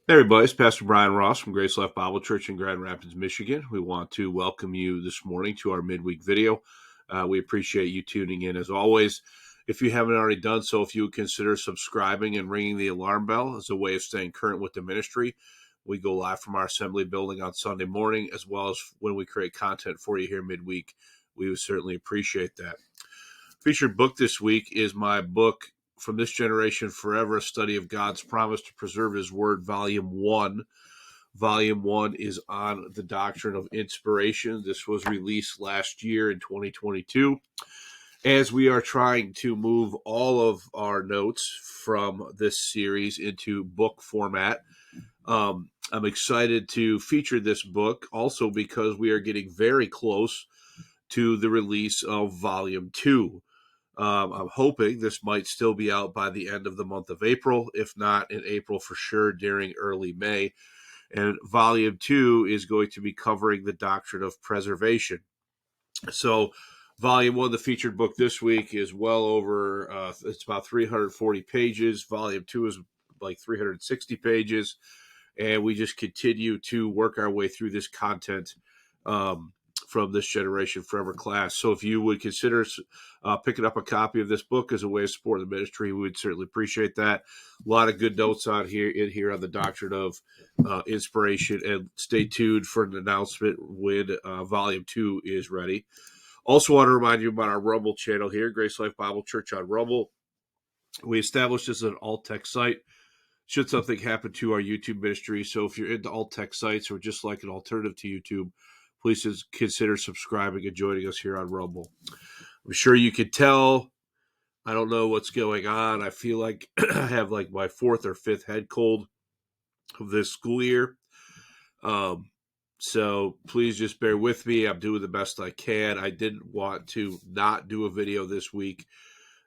Hey everybody, it's Pastor Brian Ross from Grace Life Bible Church in Grand Rapids, Michigan. We want to welcome you this morning to our midweek video. We appreciate you tuning in as always. If you haven't already done so, if you would consider subscribing and ringing the alarm bell as a way of staying current with the ministry. We go live from our assembly building on Sunday morning, as well as when we create content for you here midweek. We would certainly appreciate that. Featured book this week is my book, From This Generation Forever, A Study of God's Promise to Preserve His Word, Volume 1. Volume 1 is on the doctrine of inspiration. This was released last year in 2022. As we are trying to move all of our notes from this series into book format, I'm excited to feature this book also because we are getting very close to the release of Volume 2. I'm hoping this might still be out by the end of the month of April, if not in April for sure during early May. And Volume 2 is going to be covering the doctrine of preservation. So Volume 1, the featured book this week, is well over, it's about 340 pages. Volume 2 is like 360 pages. And we just continue to work our way through this content from This Generation Forever class. So if you would consider picking up a copy of this book as a way of supporting the ministry, we would certainly appreciate that. A lot of good notes on here on the doctrine of inspiration, and stay tuned for an announcement when Volume 2 is ready. Also want to remind you about our Rumble channel here, Grace Life Bible Church on Rumble. We established this as an alt-text site should something happen to our YouTube ministry. So if you're into alt-text sites or just like an alternative to YouTube, please consider subscribing and joining us here on Rumble. I'm sure you can tell I don't know what's going on. I feel like I have like my fourth or fifth head cold of this school year. So please just bear with me. I'm doing the best I can. I didn't want to not do a video this week,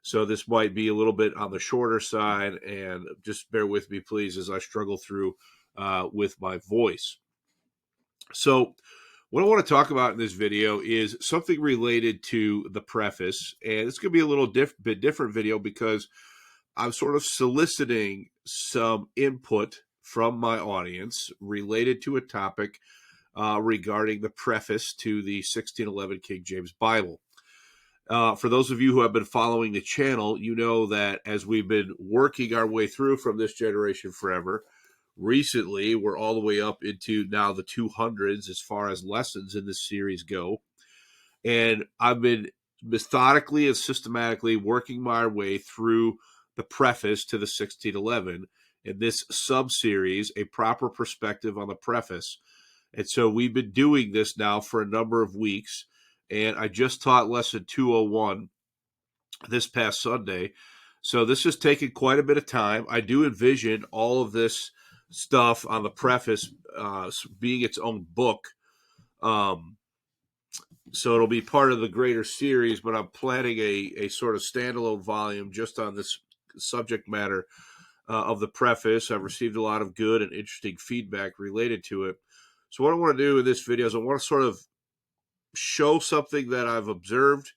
so this might be a little bit on the shorter side, and just bear with me, please, as I struggle through with my voice. So what I want to talk about in this video is something related to the preface, and it's going to be a little bit different video because I'm sort of soliciting some input from my audience related to a topic regarding the preface to the 1611 King James Bible. For those of you who have been following the channel, you know that as we've been working our way through From This Generation Forever, recently we're all the way up into now the 200s as far as lessons in this series go. And I've been methodically and systematically working my way through the preface to the 1611 in this sub-series, A Proper Perspective on the Preface. And so we've been doing this now for a number of weeks. And I just taught lesson 201 this past Sunday. So this has taken quite a bit of time. I do envision all of this stuff on the preface being its own book. So it'll be part of the greater series, but I'm planning a sort of standalone volume just on this subject matter of the preface. I've received a lot of good and interesting feedback related to it. So what I want to do in this video is I want to sort of show something that I've observed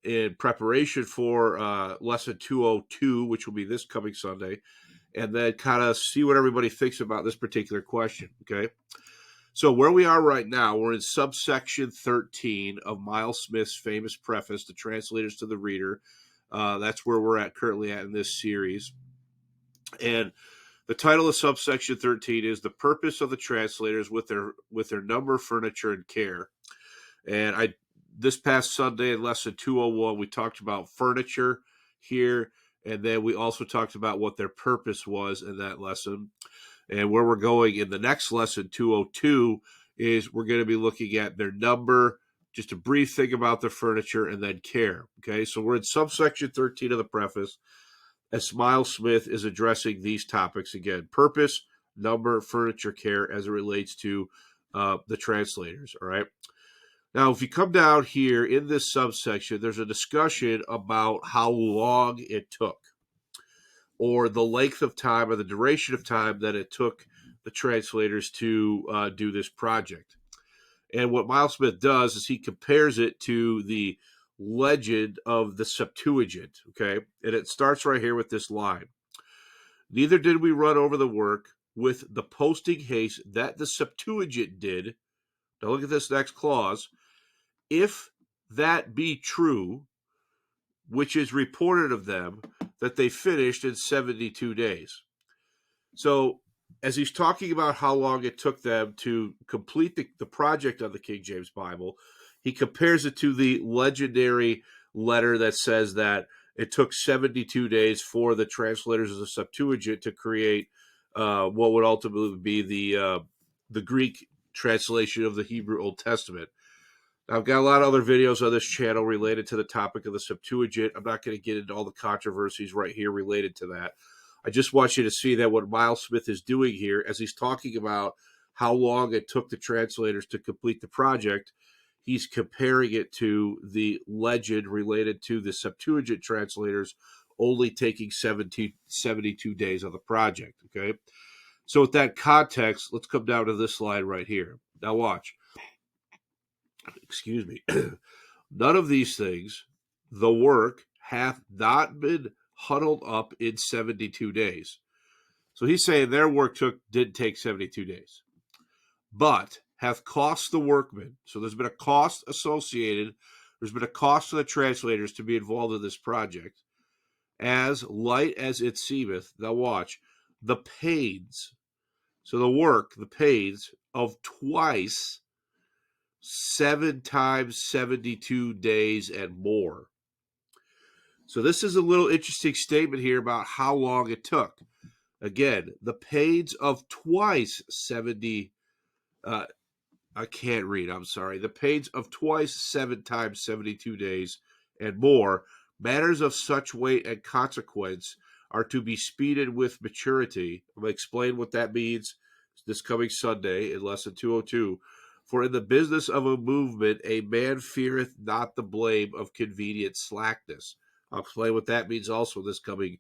in preparation for lesson 202, which will be this coming Sunday, and then kind of see what everybody thinks about this particular question, okay? So where we are right now, we're in subsection 13 of Miles Smith's famous preface, The Translators to the Reader. That's where we're currently at in this series. And the title of subsection 13 is The Purpose of the Translators with their Number, Furniture, and Care. And this past Sunday in lesson 201, we talked about furniture here, and then we also talked about what their purpose was in that lesson. And where we're going in the next lesson, 202, is we're going to be looking at their number, just a brief thing about their furniture, and then care. Okay, so we're in subsection 13 of the preface, as Miles Smith is addressing these topics again: purpose, number, furniture, care, as it relates to the translators. All right. Now, if you come down here in this subsection, there's a discussion about how long it took, or the length of time or the duration of time that it took the translators to do this project. And what Miles Smith does is he compares it to the legend of the Septuagint, okay? And it starts right here with this line: "Neither did we run over the work with the posting haste that the Septuagint did. Now look at this next clause. If that be true, which is reported of them, that they finished in 72 days. So as he's talking about how long it took them to complete the project of the King James Bible, he compares it to the legendary letter that says that it took 72 days for the translators of the Septuagint to create what would ultimately be the Greek translation of the Hebrew Old Testament. I've got a lot of other videos on this channel related to the topic of the Septuagint. I'm not going to get into all the controversies right here related to that. I just want you to see that what Miles Smith is doing here, as he's talking about how long it took the translators to complete the project, he's comparing it to the legend related to the Septuagint translators only taking 72 days on the project, okay? So with that context, let's come down to this slide right here. Now watch. Excuse me. None of these things, the work hath not been huddled up in 72 days. So he's saying their work didn't take 72 days, but hath cost the workmen. So there's been a cost associated. There's been a cost to the translators to be involved in this project. As light as it seemeth, now watch, the pains. So the work, the pains of twice 7 times 72 days and more. So this is a little interesting statement here about how long it took. Again, the pains of twice 70, I can't read, I'm sorry. The pains of twice 7 times 72 days and more, matters of such weight and consequence are to be speeded with maturity. I'm going to explain what that means this coming Sunday in lesson 202. For in the business of a movement, a man feareth not the blame of convenient slackness. I'll explain what that means also this coming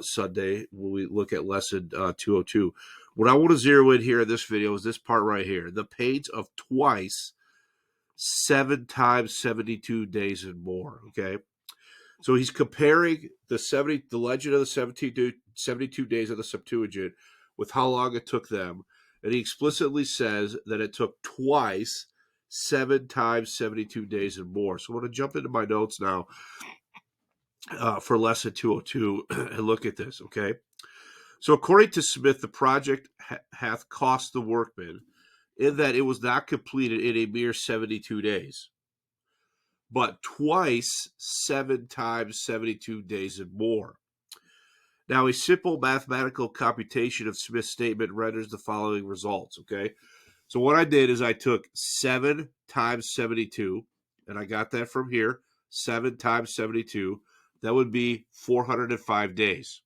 Sunday when we look at lesson 202. What I want to zero in here in this video is this part right here. The pains of twice 7 times 72 days and more, okay? So he's comparing the legend of the 72 days of the Septuagint with how long it took them. And he explicitly says that it took twice 7 times 72 days and more. So I'm going to jump into my notes now for lesson 202 and look at this, okay? So according to Smith, the project hath cost the workmen in that it was not completed in a mere 72 days, but twice 7 times 72 days and more. Now, a simple mathematical computation of Smith's statement renders the following results, okay? So what I did is I took 7 times 72, and I got that from here, 7 times 72. That would be 405 days.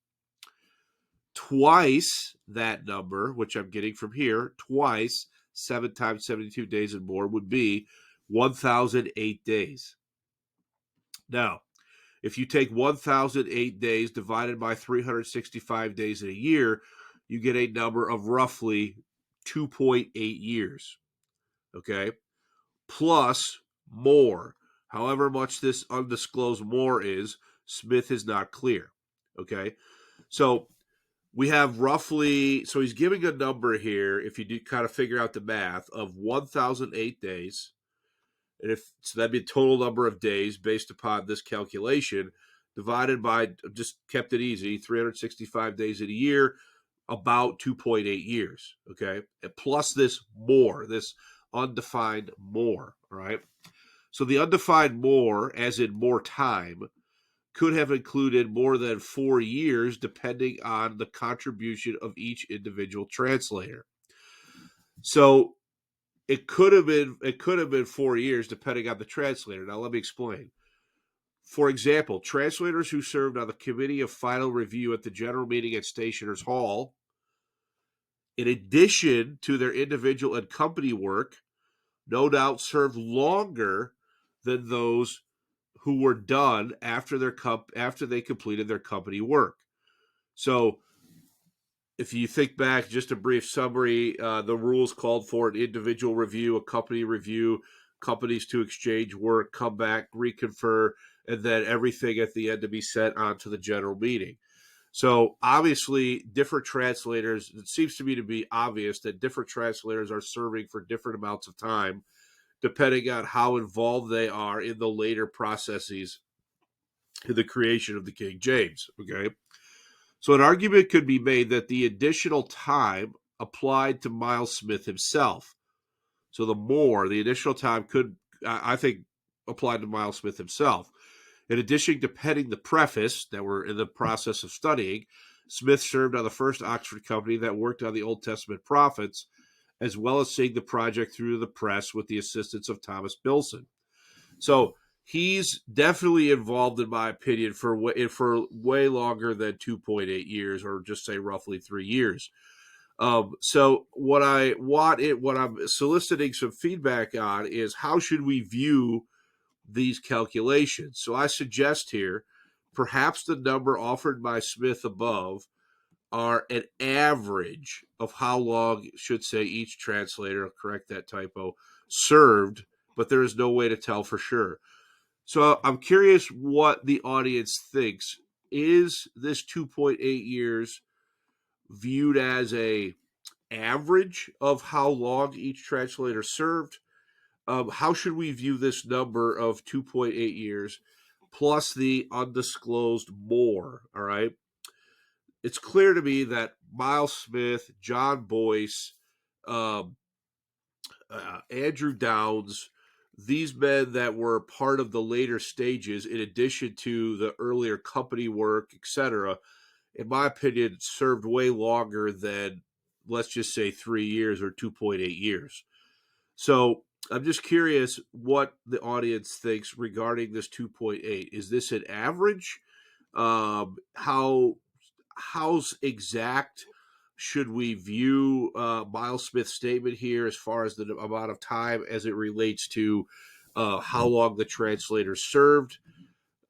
Twice that number, which I'm getting from here, twice 7 times 72 days and more would be 1,008 days. Now, if you take 1,008 days divided by 365 days in a year, you get a number of roughly 2.8 years, okay? Plus more. However much this undisclosed more is, Smith is not clear, okay? So we have roughly, so he's giving a number here, if you do kind of figure out the math, of 1,008 days. And so that'd be a total number of days based upon this calculation, divided by, just kept it easy, 365 days in a year, about 2.8 years, okay? And plus this more, this undefined more, all right? So the undefined more, as in more time, could have included more than 4 years, depending on the contribution of each individual translator. So it could have been 4 years, depending on the translator. Now let me explain. For example, translators who served on the committee of final review at the general meeting at Stationers Hall, in addition to their individual and company work, no doubt served longer than those who were done after they completed their company work. So if you think back, just a brief summary, the rules called for an individual review, a company review, companies to exchange work, come back, reconfer, and then everything at the end to be sent on to the general meeting. So obviously, different translators, it seems to me to be obvious that different translators are serving for different amounts of time, depending on how involved they are in the later processes in the creation of the King James. Okay. So an argument could be made that the additional time applied to Miles Smith himself. So the additional time could, I think, apply to Miles Smith himself. In addition to penning the preface that we're in the process of studying, Smith served on the first Oxford company that worked on the Old Testament prophets, as well as seeing the project through to the press with the assistance of Thomas Bilson. So he's definitely involved, in my opinion, for way longer than 2.8 years, or just say roughly 3 years. So what I'm soliciting some feedback on is how should we view these calculations. So I suggest here, perhaps the number offered by Smith above are an average of how long, should say each translator, correct that typo, served, but there is no way to tell for sure. So I'm curious what the audience thinks. Is this 2.8 years viewed as a average of how long each translator served? How should we view this number of 2.8 years plus the undisclosed more? All right. It's clear to me that Miles Smith, John Boyce, um, Andrew Downs, these men that were part of the later stages, in addition to the earlier company work, etc., in my opinion, served way longer than, let's just say, 3 years or 2.8 years. So I'm just curious what the audience thinks regarding this 2.8. Is this an average? How's exact should we view Miles Smith's statement here as far as the amount of time as it relates to how long the translator served?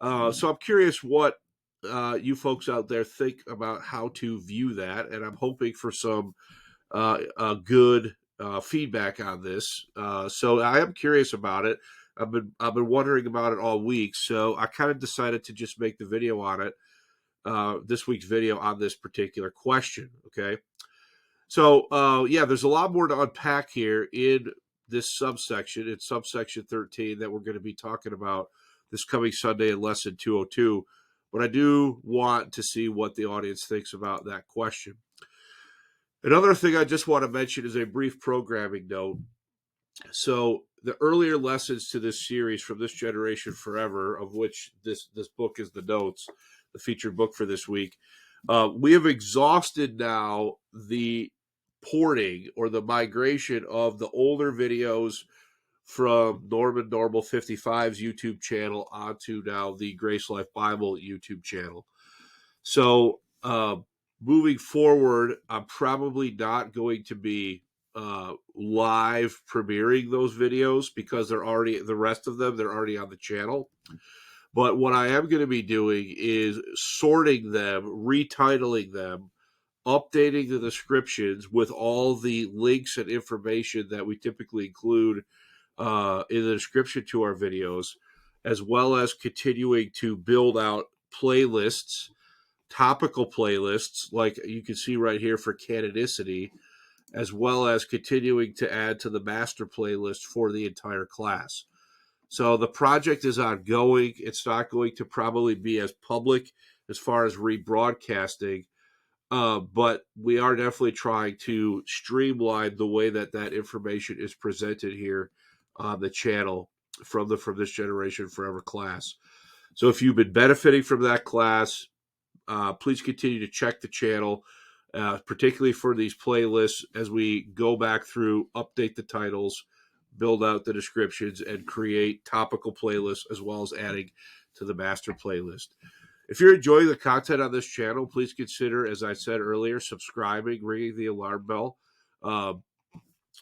So I'm curious what you folks out there think about how to view that, and I'm hoping for some good feedback on this. So I am curious about it. I've been wondering about it all week, so I kind of decided to just make the video on it. This week's video on this particular question. Okay, so yeah, there's a lot more to unpack here in this subsection. It's subsection 13 that we're going to be talking about this coming Sunday in lesson 202. But I do want to see what the audience thinks about that question. Another thing I just want to mention is a brief programming note. So the earlier lessons to this series, From This Generation Forever, of which this book is the notes, the featured book for this week, we have exhausted now the porting or the migration of the older videos from Norman Normal 55's YouTube channel onto now the Grace Life Bible YouTube channel. So moving forward, I'm probably not going to be live premiering those videos because they're already, the rest of them, they're already on the channel. But what I am going to be doing is sorting them, retitling them, updating the descriptions with all the links and information that we typically include in the description to our videos, as well as continuing to build out playlists, topical playlists, like you can see right here for canonicity, as well as continuing to add to the master playlist for the entire class. So the project is ongoing. It's not going to probably be as public as far as rebroadcasting, but we are definitely trying to streamline the way that that information is presented here on the channel from This Generation Forever class. So if you've been benefiting from that class, please continue to check the channel, particularly for these playlists as we go back through, update the titles, build out the descriptions, and create topical playlists, as well as adding to the master playlist. If you're enjoying the content on this channel, please consider, as I said earlier, subscribing, ringing the alarm bell,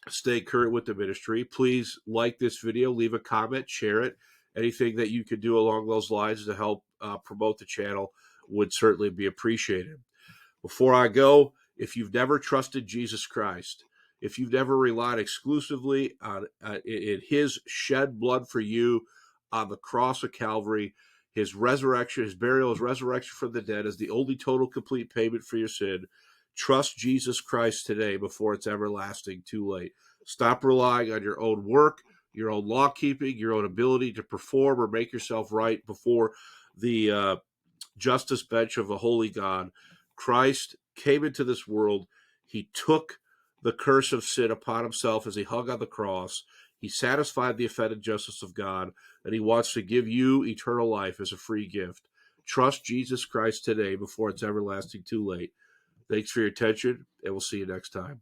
stay current with the ministry. Please like this video, leave a comment, share it. Anything that you could do along those lines to help promote the channel would certainly be appreciated. Before I go, if you've never trusted Jesus Christ, if you've never relied exclusively on in his shed blood for you on the cross of Calvary, his resurrection, his burial, his resurrection from the dead is the only total complete payment for your sin. Trust Jesus Christ today before it's everlasting too late. Stop relying on your own work, your own law keeping, your own ability to perform or make yourself right before the justice bench of a holy God. Christ came into this world. He took the curse of sin upon himself as he hung on the cross. He satisfied the offended justice of God, and he wants to give you eternal life as a free gift. Trust Jesus Christ today before it's everlasting too late. Thanks for your attention, and we'll see you next time.